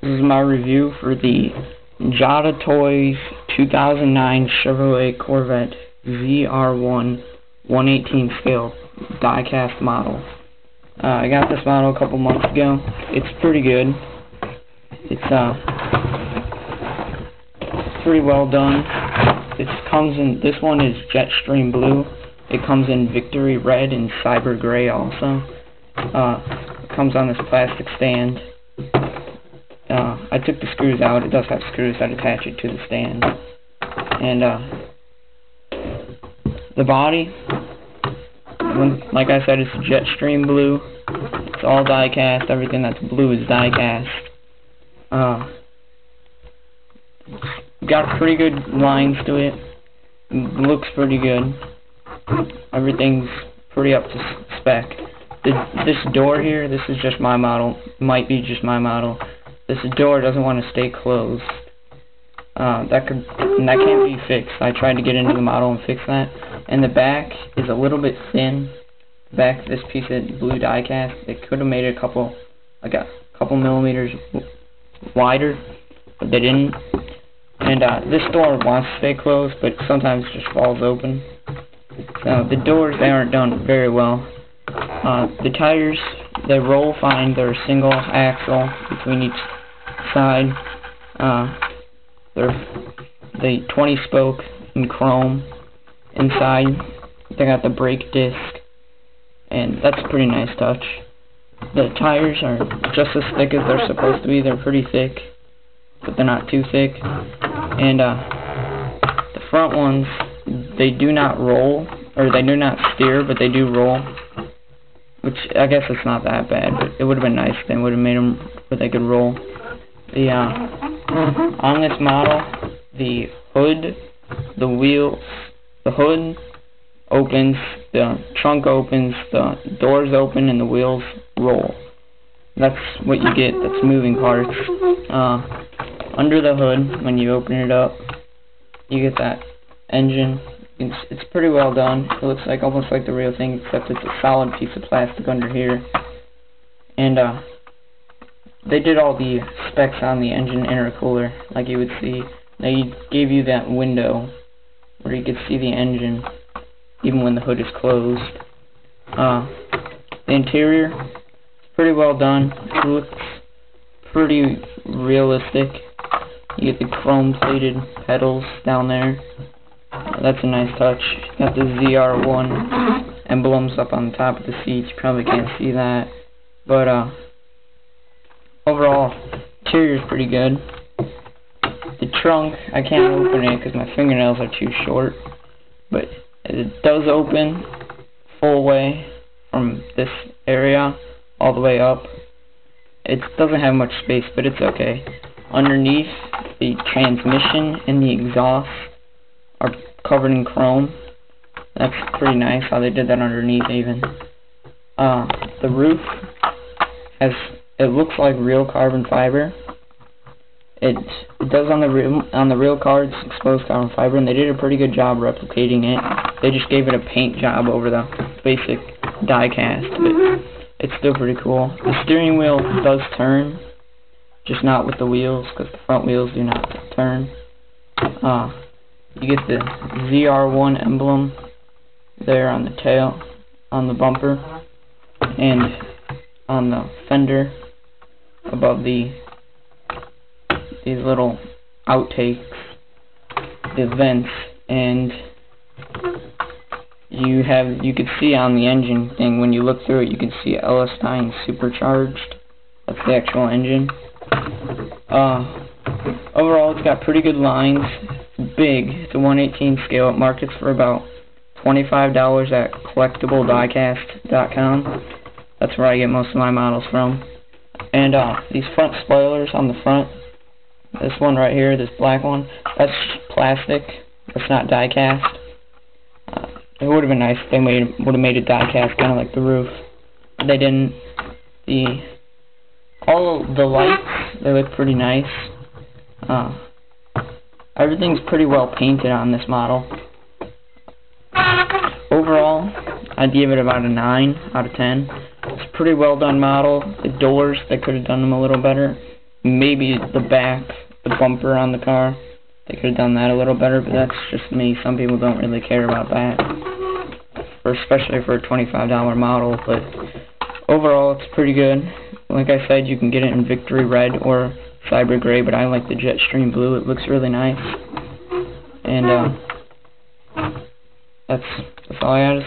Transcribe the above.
This is my review for the Jada Toys 2009 Chevrolet Corvette ZR1 1/18 scale die-cast model. I got this model a couple months ago. It's pretty good. It's pretty well done. This one is Jetstream blue. It comes in Victory red and Cyber gray also. It comes on this plastic stand. I took the screws out. It does have screws that attach it to the stand. And the body, like I said, it's Jetstream blue. It's all die cast. Everything that's blue is die cast. Got pretty good lines to it. Looks pretty good. Everything's pretty up to spec. This door here, this is just my model. Might be just my model. This door doesn't want to stay closed. That can't be fixed. I tried to get into the model and fix that. And the back is a little bit thin. The back of this piece of blue die cast, it could have made it a couple millimeters wider, but they didn't. And this door wants to stay closed, but sometimes it just falls open. So the doors, they aren't done very well. The tires, they roll fine. They're a single axle between each side. They're the 20 spoke in chrome. Inside, they got the brake disc, and that's a pretty nice touch. The tires are just as thick as they're supposed to be. They're pretty thick, but they're not too thick. And the front ones, they do not roll, or they do not steer, but they do roll. Which, I guess it's not that bad, but it would have been nice if they would have made them where they could roll. On this model, the hood, the wheels, the hood opens, the trunk opens, the doors open, and the wheels roll. That's what you get, that's moving parts. Under the hood, when you open it up, you get that engine. It's pretty well done. It looks like almost like the real thing, except it's a solid piece of plastic under here. And they did all the specs on the engine intercooler, like you would see. They gave you that window where you could see the engine, even when the hood is closed. The interior is pretty well done. It looks pretty realistic. You get the chrome-plated pedals down there. That's a nice touch. Got the ZR1 emblems up on the top of the seats. You probably can't see that. But overall, interior is pretty good. The trunk, I can't open it because my fingernails are too short. But it does open full way from this area all the way up. It doesn't have much space, but it's okay. Underneath, the transmission and the exhaust are covered in chrome. That's pretty nice how they did that underneath even. The roof it looks like real carbon fiber. It does on the real cards, exposed carbon fiber, and they did a pretty good job replicating it. They just gave it a paint job over the basic die cast, but it's still pretty cool. The steering wheel does turn, just not with the wheels, because the front wheels do not turn. You get the ZR1 emblem there on the tail, on the bumper, and on the fender above these little outtakes, the vents, and you could see on the engine thing, when you look through it, you can see LS9 supercharged. That's the actual engine. Overall, it's got pretty good lines. It's big. It's a 1/18 scale. It markets for about $25 at collectiblediecast.com. That's where I get most of my models from. And these front spoilers on the front, this one right here, this black one, that's plastic. It's not die cast. It would have been nice if they would have made it die cast, kind of like the roof. They didn't. All the lights, they look pretty nice. Everything's pretty well painted on this model. Overall, I'd give it about a 9 out of 10. It's a pretty well done model. The doors, they could have done them a little better. maybe the back, the bumper on the car. They could have done that a little better, but that's just me. Some people don't really care about that, especially for a $25 model. But overall, it's pretty good. Like I said, you can get it in Victory Red or Cyber Gray, but I like the Jetstream Blue. It looks really nice. And that's all I had to say.